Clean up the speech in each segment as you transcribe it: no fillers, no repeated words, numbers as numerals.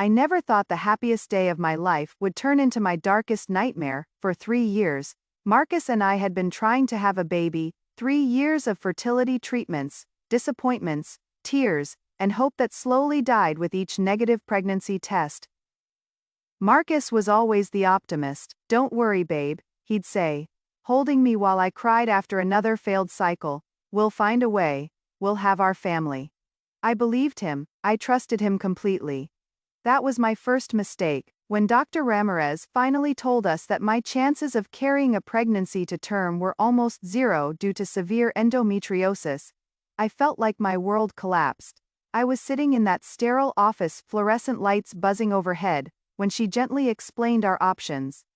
I never thought the happiest day of my life would turn into my darkest nightmare. For 3 years, Marcus and I had been trying to have a baby, 3 years of fertility treatments, disappointments, tears, and hope that slowly died with each negative pregnancy test. Marcus was always the optimist. "Don't worry, babe," he'd say, holding me while I cried after another failed cycle. "We'll find a way, we'll have our family." I believed him, I trusted him completely. That was my first mistake. When Dr. Ramirez finally told us that my chances of carrying a pregnancy to term were almost zero due to severe endometriosis, I felt like my world collapsed. I was sitting in that sterile office, fluorescent lights buzzing overhead, when she gently explained our options.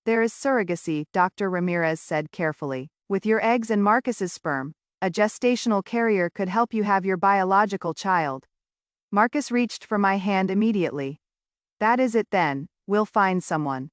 "There is surrogacy," Dr. Ramirez said carefully. "With your eggs and Marcus's sperm, a gestational carrier could help you have your biological child." Marcus reached for my hand immediately. "That is it then, we'll find someone."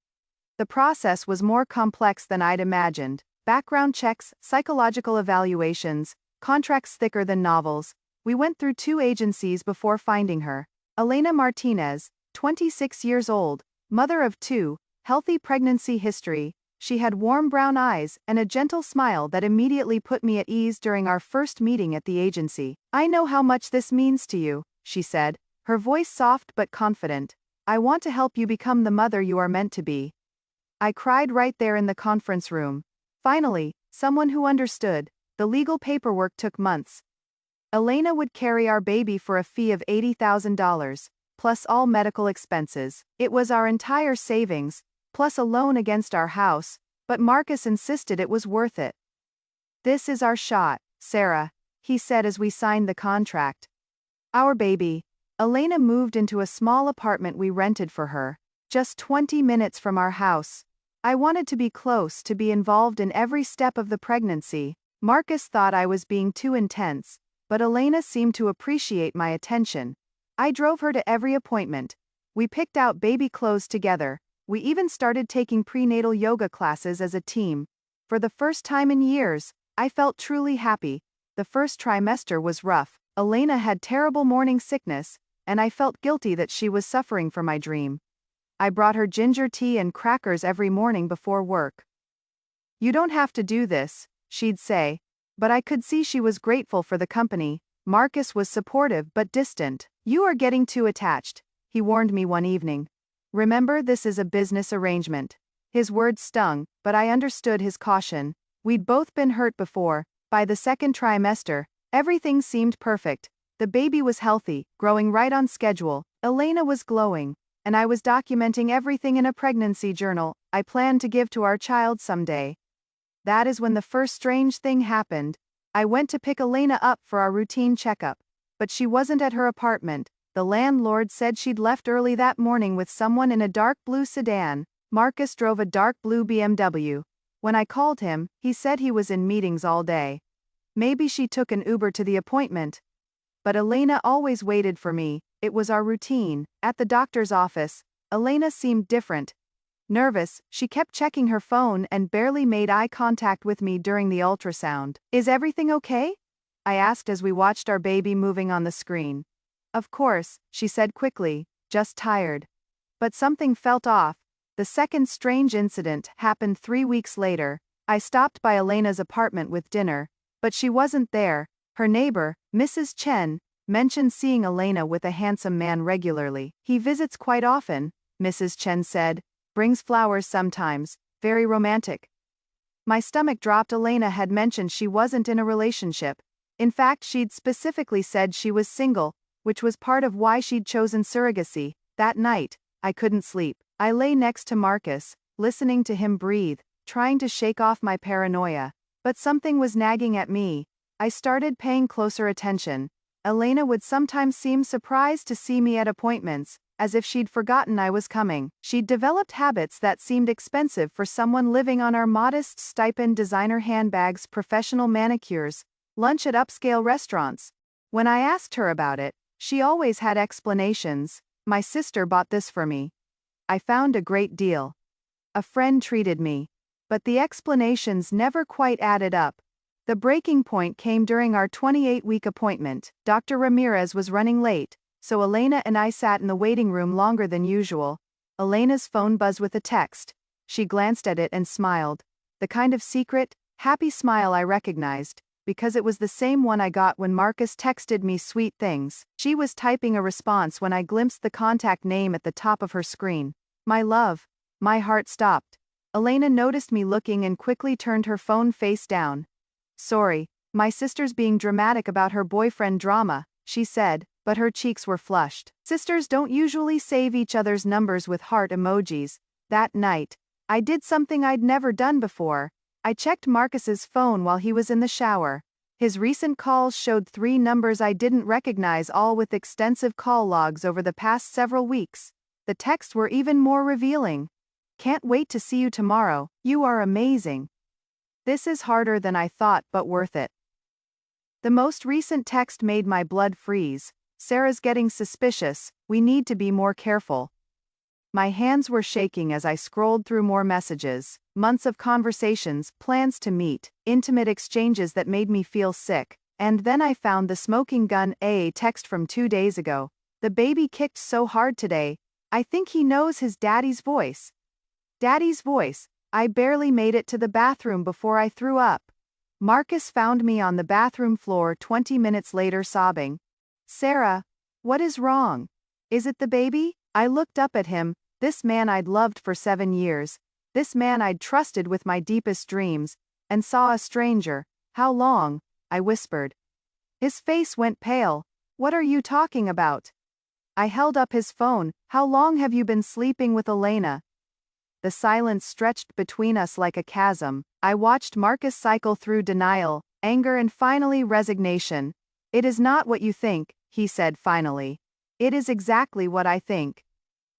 The process was more complex than I'd imagined. Background checks, psychological evaluations, contracts thicker than novels. We went through 2 agencies before finding her. Elena Martinez, 26 years old, mother of 2, healthy pregnancy history. She had warm brown eyes and a gentle smile that immediately put me at ease during our first meeting at the agency. "I know how much this means to you," she said, her voice soft but confident. "I want to help you become the mother you are meant to be." I cried right there in the conference room. Finally, someone who understood. The legal paperwork took months. Elena would carry our baby for a fee of $80,000, plus all medical expenses. It was our entire savings, plus a loan against our house, but Marcus insisted it was worth it. "This is our shot, Sarah," he said as we signed the contract. Our baby. Elena moved into a small apartment we rented for her, just 20 minutes from our house. I wanted to be close, to be involved in every step of the pregnancy. Marcus thought I was being too intense, but Elena seemed to appreciate my attention. I drove her to every appointment. We picked out baby clothes together. We even started taking prenatal yoga classes as a team. For the first time in years, I felt truly happy. The first trimester was rough. Elena had terrible morning sickness, and I felt guilty that she was suffering for my dream. I brought her ginger tea and crackers every morning before work. "You don't have to do this," she'd say, but I could see she was grateful for the company. Marcus was supportive but distant. "You are getting too attached," he warned me one evening. "Remember, this is a business arrangement." His words stung, but I understood his caution. We'd both been hurt before. By the second trimester, everything seemed perfect. The baby was healthy, growing right on schedule. Elena was glowing, and I was documenting everything in a pregnancy journal I planned to give to our child someday. That is when the first strange thing happened. I went to pick Elena up for our routine checkup, but she wasn't at her apartment. The landlord said she'd left early that morning with someone in a dark blue sedan. Marcus drove a dark blue BMW. When I called him, he said he was in meetings all day. Maybe she took an Uber to the appointment. But Elena always waited for me. It was our routine. At the doctor's office, Elena seemed different. Nervous, she kept checking her phone and barely made eye contact with me during the ultrasound. "Is everything okay?" I asked as we watched our baby moving on the screen. "Of course," she said quickly, "just tired." But something felt off. The second strange incident happened 3 weeks later. I stopped by Elena's apartment with dinner, but she wasn't there. Her neighbor, Mrs. Chen, mentioned seeing Elena with a handsome man regularly. "He visits quite often," Mrs. Chen said. "Brings flowers sometimes, very romantic." My stomach dropped. Elena had mentioned she wasn't in a relationship. In fact, she'd specifically said she was single, which was part of why she'd chosen surrogacy. That night, I couldn't sleep. I lay next to Marcus, listening to him breathe, trying to shake off my paranoia. But something was nagging at me. I started paying closer attention. Elena would sometimes seem surprised to see me at appointments, as if she'd forgotten I was coming. She'd developed habits that seemed expensive for someone living on our modest stipend: designer handbags, professional manicures, lunch at upscale restaurants. When I asked her about it, she always had explanations. "My sister bought this for me. I found a great deal. A friend treated me." But the explanations never quite added up. The breaking point came during our 28-week appointment. Dr. Ramirez was running late, So Elena and I sat in the waiting room longer than usual. Elena's phone buzzed with a text. She glanced at it and smiled. The kind of secret, happy smile I recognized, because it was the same one I got when Marcus texted me sweet things. She was typing a response when I glimpsed the contact name at the top of her screen. My love. My heart stopped. Elena noticed me looking and quickly turned her phone face down. Sorry, my sister's being dramatic about her boyfriend drama, she said, but her cheeks were flushed. Sisters don't usually save each other's numbers with heart emojis. That night, I did something I'd never done before. I checked Marcus's phone while he was in the shower. His recent calls showed 3 numbers I didn't recognize, all with extensive call logs over the past several weeks. The texts were even more revealing. Can't wait to see you tomorrow, you are amazing. This is harder than I thought, but worth it. The most recent text made my blood freeze. Sarah's getting suspicious, we need to be more careful. My hands were shaking as I scrolled through more messages, months of conversations, plans to meet, intimate exchanges that made me feel sick, and then I found the smoking gun text from 2 days ago. The baby kicked so hard today, I think he knows his daddy's voice. Daddy's voice, I barely made it to the bathroom before I threw up. Marcus found me on the bathroom floor 20 minutes later sobbing. Sarah, what is wrong? Is it the baby? I looked up at him, this man I'd loved for 7 years, this man I'd trusted with my deepest dreams, and saw a stranger. How long? I whispered. His face went pale. What are you talking about? I held up his phone. How long have you been sleeping with Elena? The silence stretched between us like a chasm. I watched Marcus cycle through denial, anger, and finally resignation. It is not what you think, he said finally. It is exactly what I think.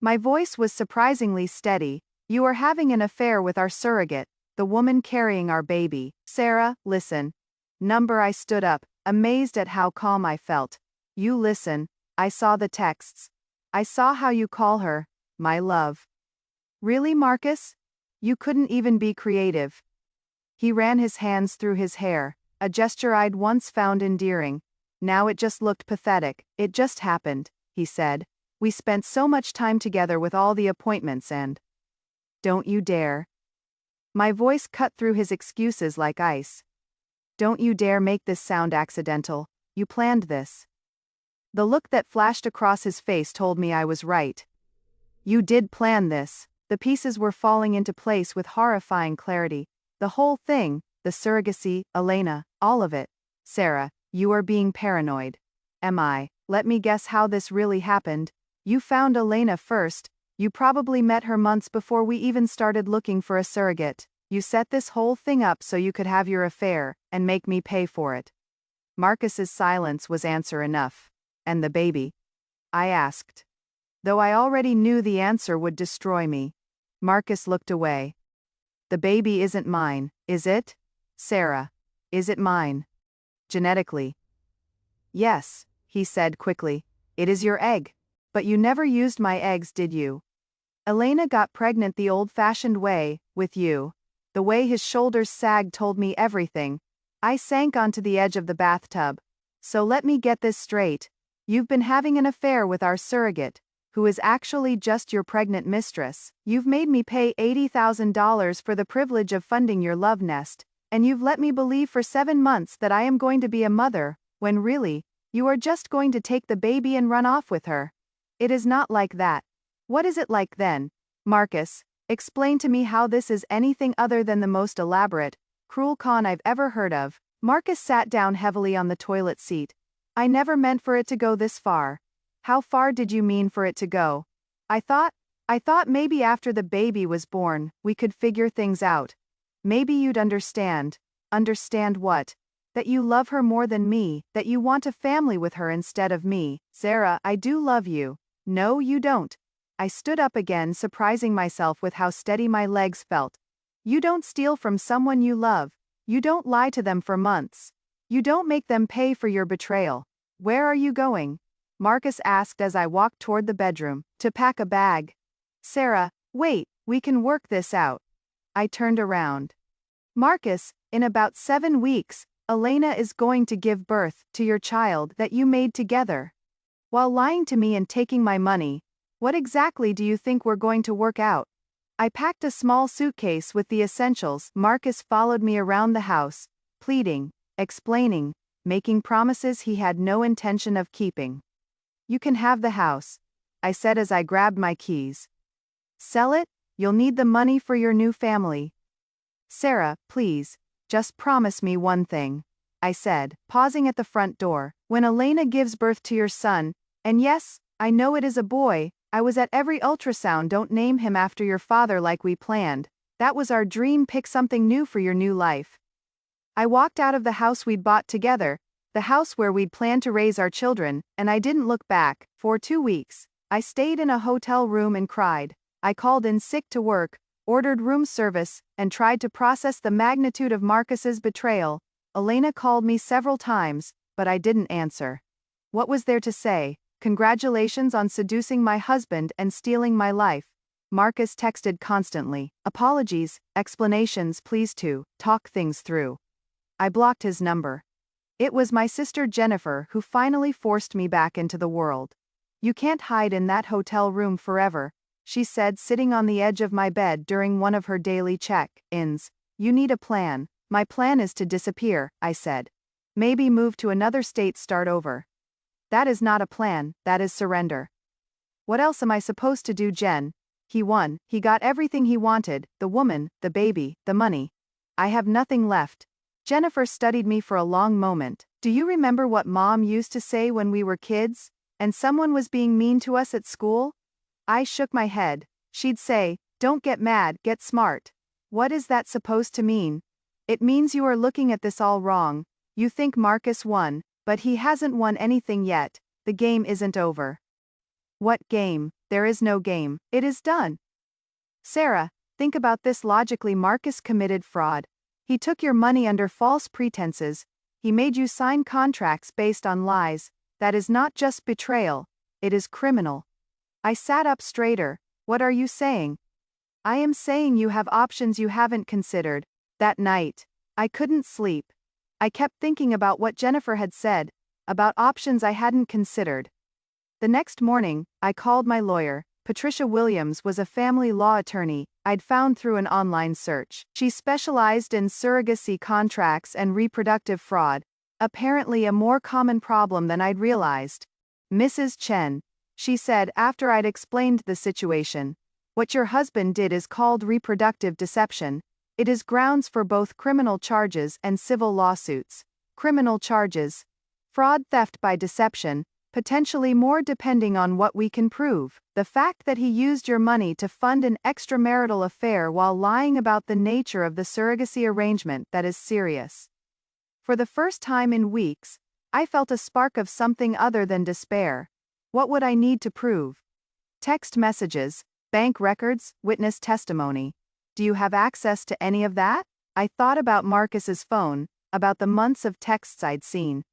My voice was surprisingly steady. You are having an affair with our surrogate, the woman carrying our baby. Sarah, listen. Number. I stood up, amazed at how calm I felt. You listen. I saw the texts. I saw how you call her, my love. Really, Marcus? You couldn't even be creative. He ran his hands through his hair, a gesture I'd once found endearing. Now it just looked pathetic. It just happened, he said. We spent so much time together with all the appointments and... Don't you dare. My voice cut through his excuses like ice. Don't you dare make this sound accidental. You planned this. The look that flashed across his face told me I was right. You did plan this. The pieces were falling into place with horrifying clarity. The whole thing, the surrogacy, Elena, all of it. Sarah, you are being paranoid. Am I? Let me guess how this really happened. You found Elena first. You probably met her months before we even started looking for a surrogate. You set this whole thing up so you could have your affair, and make me pay for it. Marcus's silence was answer enough. And the baby? I asked. Though I already knew the answer would destroy me. Marcus looked away. The baby isn't mine, is it? Sarah, is it mine? Genetically. Yes, he said quickly. It is your egg. But you never used my eggs, did you? Elena got pregnant the old-fashioned way, with you. The way his shoulders sagged told me everything. I sank onto the edge of the bathtub. So let me get this straight. You've been having an affair with our surrogate, who is actually just your pregnant mistress. You've made me pay $80,000 for the privilege of funding your love nest, and you've let me believe for 7 months that I am going to be a mother, when really, you are just going to take the baby and run off with her. It is not like that. What is it like then? Marcus, explain to me how this is anything other than the most elaborate, cruel con I've ever heard of. Marcus sat down heavily on the toilet seat. I never meant for it to go this far. How far did you mean for it to go? I thought maybe after the baby was born, we could figure things out. Maybe you'd understand. Understand what? That you love her more than me, that you want a family with her instead of me. Sarah, I do love you. No, you don't. I stood up again, surprising myself with how steady my legs felt. You don't steal from someone you love. You don't lie to them for months. You don't make them pay for your betrayal. Where are you going? Marcus asked as I walked toward the bedroom, to pack a bag. Sarah, wait, we can work this out. I turned around. Marcus, in about 7 weeks, Elena is going to give birth to your child that you made together. While lying to me and taking my money, what exactly do you think we're going to work out? I packed a small suitcase with the essentials. Marcus followed me around the house, pleading, explaining, making promises he had no intention of keeping. You can have the house, I said as I grabbed my keys. Sell it? You'll need the money for your new family. Sarah, please, just promise me one thing, I said, pausing at the front door. When Elena gives birth to your son, and yes, I know it is a boy, I was at every ultrasound. Don't name him after your father like we planned. That was our dream. Pick something new for your new life. I walked out of the house we'd bought together, the house where we'd planned to raise our children, and I didn't look back. For 2 weeks, I stayed in a hotel room and cried. I called in sick to work, ordered room service, and tried to process the magnitude of Marcus's betrayal. Elena called me several times, but I didn't answer. What was there to say? Congratulations on seducing my husband and stealing my life. Marcus texted constantly. Apologies, explanations, please to talk things through. I blocked his number. It was my sister Jennifer who finally forced me back into the world. You can't hide in that hotel room forever, she said, sitting on the edge of my bed during one of her daily check-ins. You need a plan. My plan is to disappear, I said. Maybe move to another state, start over. That is not a plan, that is surrender. What else am I supposed to do, Jen? He won, he got everything he wanted, the woman, the baby, the money. I have nothing left. Jennifer studied me for a long moment. Do you remember what Mom used to say when we were kids, and someone was being mean to us at school? I shook my head. She'd say, don't get mad, get smart. What is that supposed to mean? It means you are looking at this all wrong. You think Marcus won, but he hasn't won anything yet. The game isn't over. What game? There is no game. It is done. Sarah, think about this logically. Marcus committed fraud. He took your money under false pretenses. He made you sign contracts based on lies. That is not just betrayal. It is criminal. I sat up straighter. What are you saying? I am saying you have options you haven't considered. That night, I couldn't sleep. I kept thinking about what Jennifer had said, about options I hadn't considered. The next morning, I called my lawyer. Patricia Williams was a family law attorney I'd found through an online search. She specialized in surrogacy contracts and reproductive fraud, apparently a more common problem than I'd realized. Mrs. Chen, she said after I'd explained the situation, what your husband did is called reproductive deception. It is grounds for both criminal charges and civil lawsuits. Criminal charges, fraud, theft by deception, potentially more depending on what we can prove. The fact that he used your money to fund an extramarital affair while lying about the nature of the surrogacy arrangement, that is serious. For the first time in weeks, I felt a spark of something other than despair. What would I need to prove? Text messages, bank records, witness testimony. Do you have access to any of that? I thought about Marcus's phone, about the months of texts I'd seen.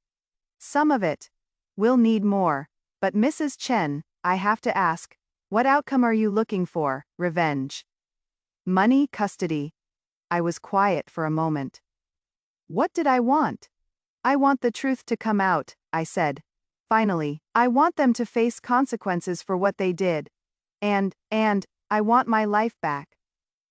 Some of it. We'll need more. But Mrs. Chen, I have to ask, what outcome are you looking for? Revenge? Money, custody? I was quiet for a moment. What did I want? I want the truth to come out, I said. Finally, I want them to face consequences for what they did. And, I want my life back.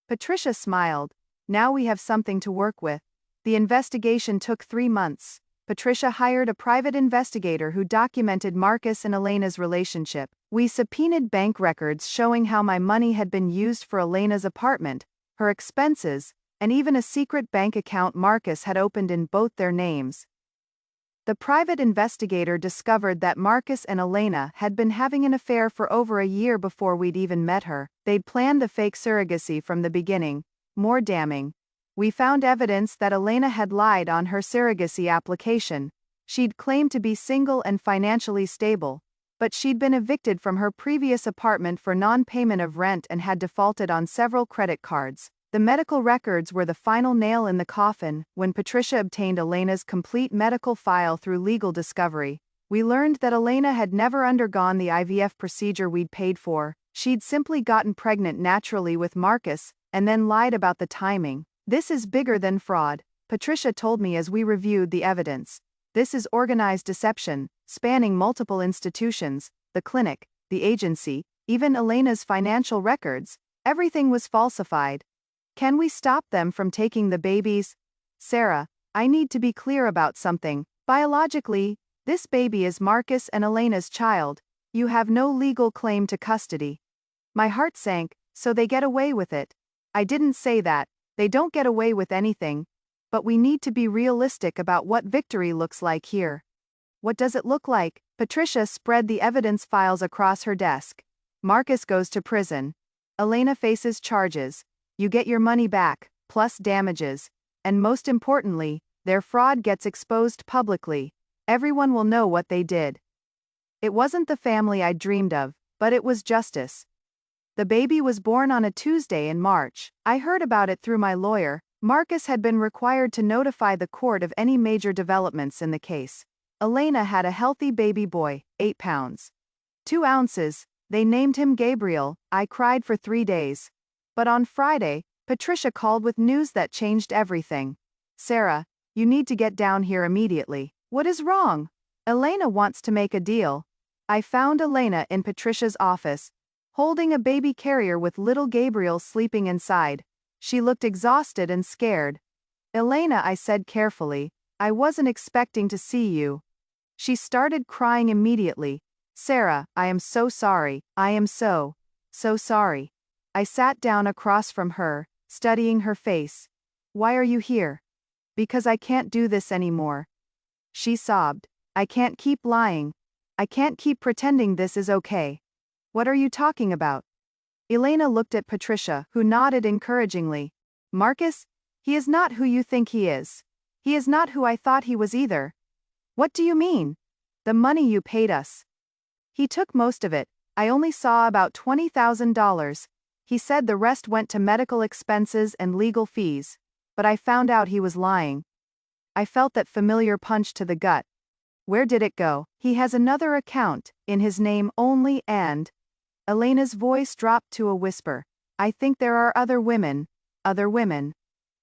Patricia smiled. Now we have something to work with. The investigation took 3 months. Patricia hired a private investigator who documented Marcus and Elena's relationship. We subpoenaed bank records showing how my money had been used for Elena's apartment, her expenses, and even a secret bank account Marcus had opened in both their names. The private investigator discovered that Marcus and Elena had been having an affair for over a year before we'd even met her. They'd planned the fake surrogacy from the beginning. More damning, we found evidence that Elena had lied on her surrogacy application. She'd claimed to be single and financially stable, but she'd been evicted from her previous apartment for non-payment of rent and had defaulted on several credit cards. The medical records were the final nail in the coffin. When Patricia obtained Elena's complete medical file through legal discovery, we learned that Elena had never undergone the IVF procedure we'd paid for. She'd simply gotten pregnant naturally with Marcus, and then lied about the timing. This is bigger than fraud, Patricia told me as we reviewed the evidence. This is organized deception, spanning multiple institutions, the clinic, the agency, even Elena's financial records. Everything was falsified. Can we stop them from taking the babies? Sarah, I need to be clear about something. Biologically, this baby is Marcus and Elena's child. You have no legal claim to custody. My heart sank. So they get away with it. I didn't say that. They don't get away with anything. But we need to be realistic about what victory looks like here. What does it look like? Patricia spread the evidence files across her desk. Marcus goes to prison. Elena faces charges. You get your money back, plus damages. And most importantly, their fraud gets exposed publicly. Everyone will know what they did. It wasn't the family I dreamed of, but it was justice. The baby was born on a Tuesday in March. I heard about it through my lawyer. Marcus had been required to notify the court of any major developments in the case. Elena had a healthy baby boy, 8 pounds. 2 ounces. They named him Gabriel. I cried for 3 days. But on Friday, Patricia called with news that changed everything. Sarah, you need to get down here immediately. What is wrong? Elena wants to make a deal. I found Elena in Patricia's office, holding a baby carrier with little Gabriel sleeping inside. She looked exhausted and scared. Elena, I said carefully, I wasn't expecting to see you. She started crying immediately. Sarah, I am so sorry. I am so sorry. I sat down across from her, studying her face. Why are you here? Because I can't do this anymore. She sobbed. I can't keep lying. I can't keep pretending this is okay. What are you talking about? Elena looked at Patricia, who nodded encouragingly. Marcus? He is not who you think he is. He is not who I thought he was either. What do you mean? The money you paid us. He took most of it. I only saw about $20,000. He said the rest went to medical expenses and legal fees. But I found out he was lying. I felt that familiar punch to the gut. Where did it go? He has another account, in his name only and... Elena's voice dropped to a whisper. I think there are other women. Other women.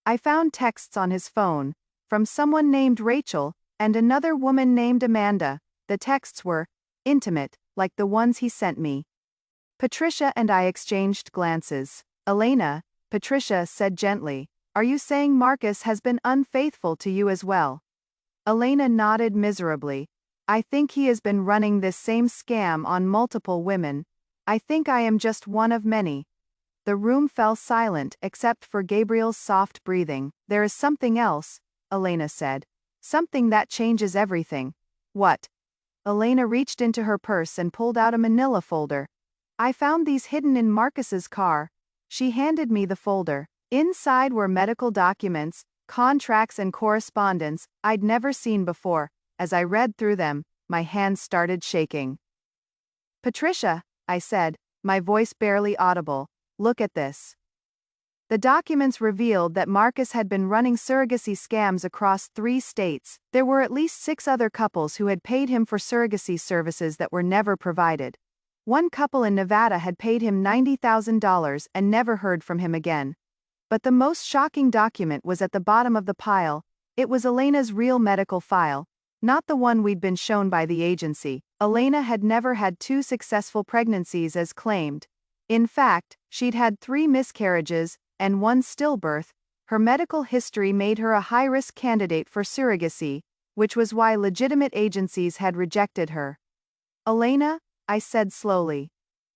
I found texts on his phone, from someone named Rachel, and another woman named Amanda. The texts were intimate, like the ones he sent me. Patricia and I exchanged glances. Elena, Patricia said gently, are you saying Marcus has been unfaithful to you as well? Elena nodded miserably. I think he has been running this same scam on multiple women. I think I am just one of many. The room fell silent except for Gabriel's soft breathing. There is something else, Elena said. Something that changes everything. What? Elena reached into her purse and pulled out a manila folder. I found these hidden in Marcus's car. She handed me the folder. Inside were medical documents, contracts and correspondence I'd never seen before. As I read through them, my hands started shaking. Patricia, I said, my voice barely audible, look at this. The documents revealed that Marcus had been running surrogacy scams across 3 states. There were at least 6 other couples who had paid him for surrogacy services that were never provided. One couple in Nevada had paid him $90,000 and never heard from him again. But the most shocking document was at the bottom of the pile. It was Elena's real medical file, not the one we'd been shown by the agency. Elena had never had 2 successful pregnancies as claimed. In fact, she'd had 3 miscarriages and 1 stillbirth. Her medical history made her a high-risk candidate for surrogacy, which was why legitimate agencies had rejected her. Elena, I said slowly.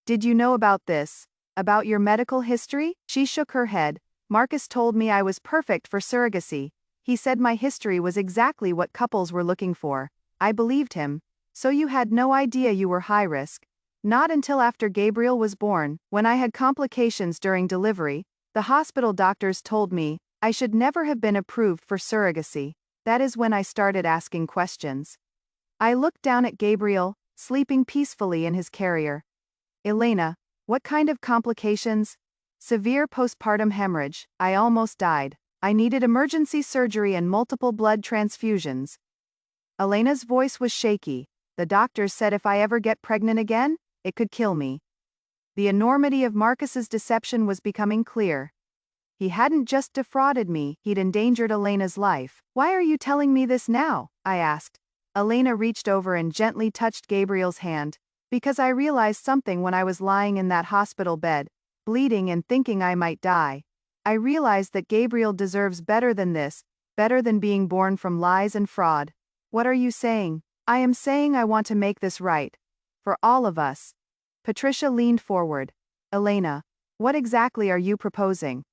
Did you know about this? About your medical history? She shook her head. Marcus told me I was perfect for surrogacy. He said my history was exactly what couples were looking for. I believed him. So you had no idea you were high risk? Not until after Gabriel was born, when I had complications during delivery. The hospital doctors told me I should never have been approved for surrogacy. That is when I started asking questions. I looked down at Gabriel, sleeping peacefully in his carrier. Elena, what kind of complications? Severe postpartum hemorrhage. I almost died. I needed emergency surgery and multiple blood transfusions. Elena's voice was shaky. The doctors said if I ever get pregnant again, it could kill me. The enormity of Marcus's deception was becoming clear. He hadn't just defrauded me, he'd endangered Elena's life. Why are you telling me this now? I asked. Elena reached over and gently touched Gabriel's hand, because I realized something when I was lying in that hospital bed, bleeding and thinking I might die. I realized that Gabriel deserves better than this, better than being born from lies and fraud. What are you saying? I am saying I want to make this right. For all of us. Patricia leaned forward. Elena, what exactly are you proposing?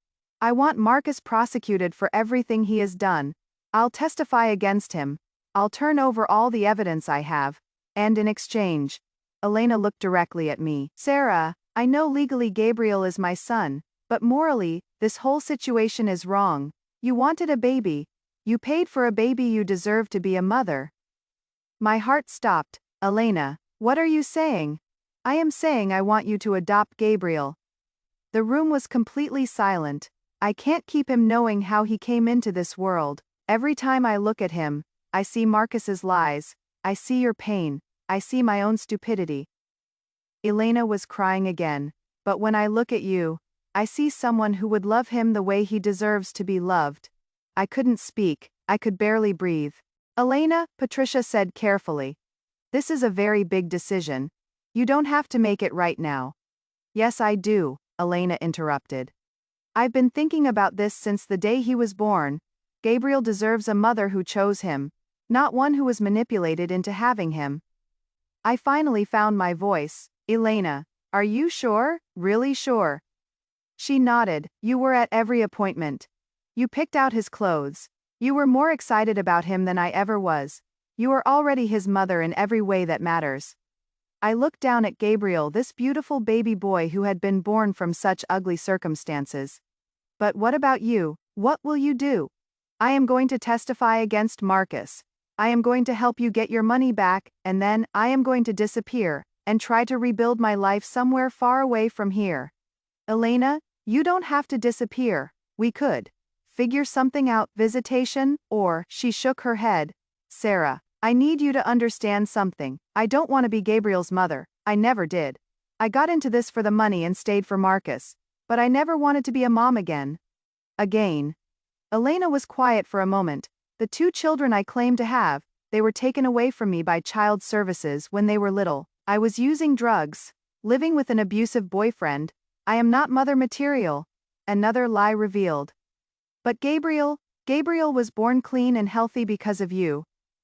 I want Marcus prosecuted for everything he has done. I'll testify against him. I'll turn over all the evidence I have. And in exchange. Elena looked directly at me. Sarah, I know legally Gabriel is my son, but morally, this whole situation is wrong. You wanted a baby. You paid for a baby, you deserve to be a mother. My heart stopped. Elena, what are you saying? I am saying I want you to adopt Gabriel. The room was completely silent. I can't keep him knowing how he came into this world. Every time I look at him, I see Marcus's lies. I see your pain. I see my own stupidity. Elena was crying again. But when I look at you, I see someone who would love him the way he deserves to be loved. I couldn't speak. I could barely breathe. Elena, Patricia said carefully. This is a very big decision. You don't have to make it right now. Yes, I do, Elena interrupted. I've been thinking about this since the day he was born. Gabriel deserves a mother who chose him, not one who was manipulated into having him. I finally found my voice. Elena, are you sure? Really sure? She nodded. You were at every appointment. You picked out his clothes. You were more excited about him than I ever was. You are already his mother in every way that matters. I looked down at Gabriel, this beautiful baby boy who had been born from such ugly circumstances. But what about you? What will you do? I am going to testify against Marcus. I am going to help you get your money back, and then I am going to disappear and try to rebuild my life somewhere far away from here. Elena, you don't have to disappear. We could figure something out, visitation, or, she shook her head. Sarah, I need you to understand something. I don't want to be Gabriel's mother. I never did. I got into this for the money and stayed for Marcus. But I never wanted to be a mom again. Again. Elena was quiet for a moment. The 2 children I claimed to have, they were taken away from me by child services when they were little. I was using drugs, living with an abusive boyfriend. I am not mother material. Another lie revealed. But Gabriel was born clean and healthy because of you.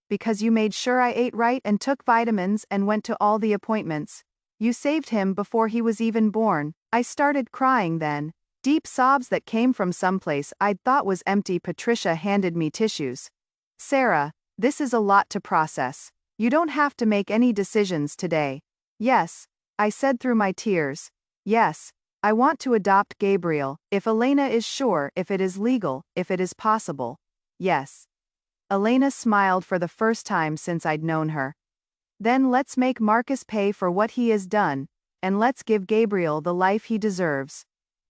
Because you made sure I ate right and took vitamins and went to all the appointments. You saved him before he was even born. I started crying then. Deep sobs that came from someplace I'd thought was empty. Patricia handed me tissues. Sarah, this is a lot to process. You don't have to make any decisions today. Yes, I said through my tears. Yes, I want to adopt Gabriel, if Elena is sure, if it is legal, if it is possible. Yes. Elena smiled for the first time since I'd known her. Then let's make Marcus pay for what he has done, and let's give Gabriel the life he deserves.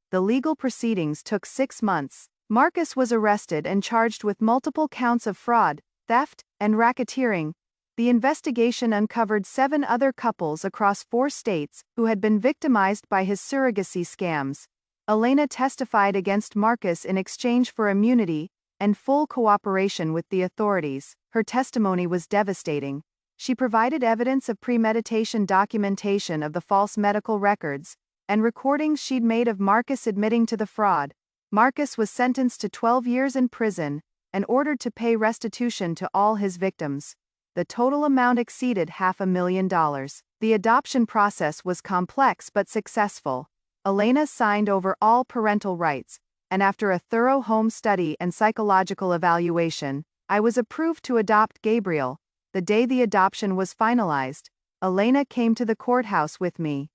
The legal proceedings took 6 months. Marcus was arrested and charged with multiple counts of fraud, theft, and racketeering. The investigation uncovered 7 other couples across 4 states who had been victimized by his surrogacy scams. Elena testified against Marcus in exchange for immunity and full cooperation with the authorities. Her testimony was devastating. She provided evidence of premeditation, documentation of the false medical records, and recordings she'd made of Marcus admitting to the fraud. Marcus was sentenced to 12 years in prison and ordered to pay restitution to all his victims. The total amount exceeded $500,000. The adoption process was complex but successful. Elena signed over all parental rights, and after a thorough home study and psychological evaluation, I was approved to adopt Gabriel. The day the adoption was finalized, Elena came to the courthouse with me.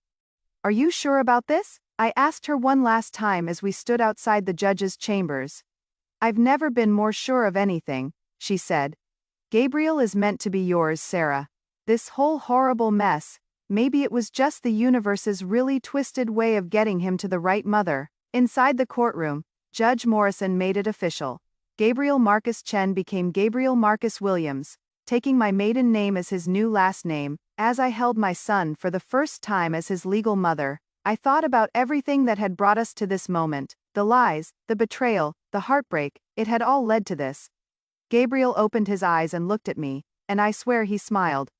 Are you sure about this? I asked her one last time as we stood outside the judge's chambers. I've never been more sure of anything, she said. Gabriel is meant to be yours, Sarah. This whole horrible mess, maybe it was just the universe's really twisted way of getting him to the right mother. Inside the courtroom, Judge Morrison made it official. Gabriel Marcus Chen became Gabriel Marcus Williams, taking my maiden name as his new last name. As I held my son for the first time as his legal mother, I thought about everything that had brought us to this moment. The lies, the betrayal, the heartbreak, it had all led to this. Gabriel opened his eyes and looked at me, and I swear he smiled.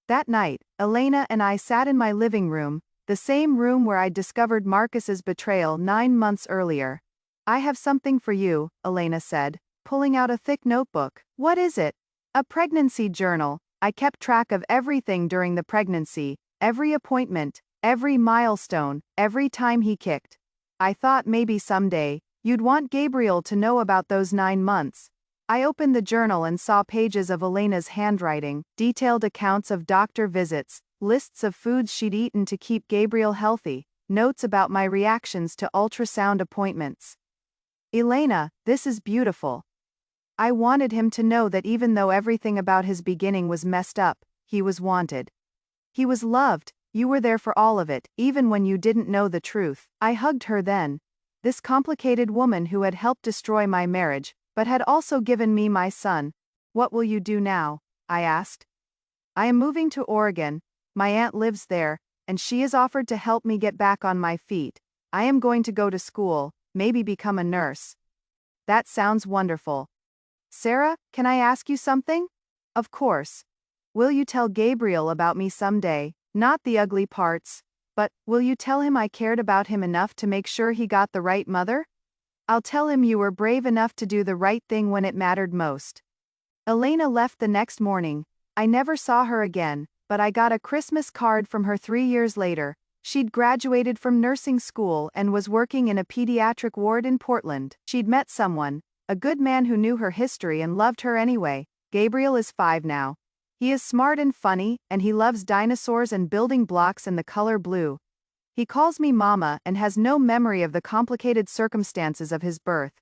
That night, Elena and I sat in my living room, the same room where I'd discovered Marcus's betrayal 9 months earlier. I have something for you, Elena said, pulling out a thick notebook. What is it? A pregnancy journal. I kept track of everything during the pregnancy, every appointment, every milestone, every time he kicked. I thought maybe someday, you'd want Gabriel to know about those 9 months. I opened the journal and saw pages of Elena's handwriting, detailed accounts of doctor visits, lists of foods she'd eaten to keep Gabriel healthy, notes about my reactions to ultrasound appointments. Elena, this is beautiful. I wanted him to know that even though everything about his beginning was messed up, he was wanted. He was loved, you were there for all of it, even when you didn't know the truth. I hugged her then. This complicated woman who had helped destroy my marriage, but had also given me my son. What will you do now? I asked. I am moving to Oregon. My aunt lives there, and she has offered to help me get back on my feet. I am going to go to school, maybe become a nurse. That sounds wonderful. Sarah, can I ask you something? Of course. Will you tell Gabriel about me someday? Not the ugly parts, but will you tell him I cared about him enough to make sure he got the right mother? I'll tell him you were brave enough to do the right thing when it mattered most. Elena left the next morning. I never saw her again, but I got a Christmas card from her 3 years later. She'd graduated from nursing school and was working in a pediatric ward in Portland. She'd met someone, a good man who knew her history and loved her anyway. Gabriel is 5 now. He is smart and funny, and he loves dinosaurs and building blocks and the color blue. He calls me Mama and has no memory of the complicated circumstances of his birth.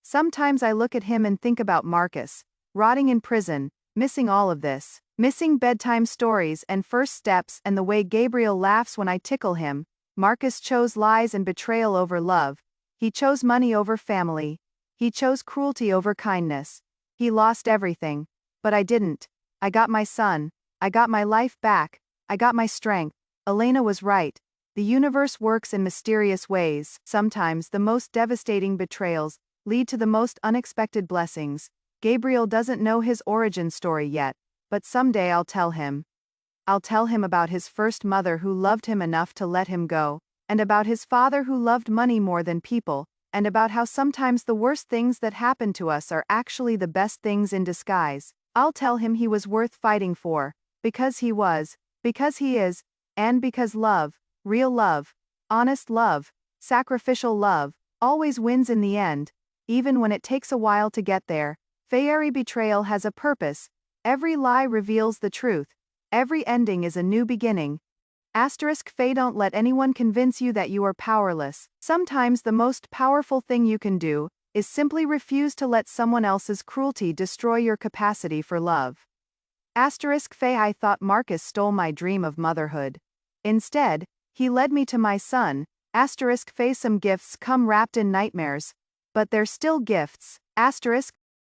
Sometimes I look at him and think about Marcus, rotting in prison, missing all of this, missing bedtime stories and first steps and the way Gabriel laughs when I tickle him. Marcus chose lies and betrayal over love. He chose money over family. He chose cruelty over kindness. He lost everything. But I didn't. I got my son. I got my life back. I got my strength. Elena was right. The universe works in mysterious ways. Sometimes the most devastating betrayals lead to the most unexpected blessings. Gabriel doesn't know his origin story yet, but someday I'll tell him. I'll tell him about his first mother who loved him enough to let him go, and about his father who loved money more than people, and about how sometimes the worst things that happen to us are actually the best things in disguise. I'll tell him he was worth fighting for, because he was, because he is, and because love, real love, honest love, sacrificial love, always wins in the end, even when it takes a while to get there. Fairy betrayal has a purpose. Every lie reveals the truth. Every ending is a new beginning. Faye, don't let anyone convince you that you are powerless. Sometimes the most powerful thing you can do is simply refuse to let someone else's cruelty destroy your capacity for love. Faye, I thought Marcus stole my dream of motherhood. Instead, he led me to my son. Faye, some gifts come wrapped in nightmares. But they're still gifts.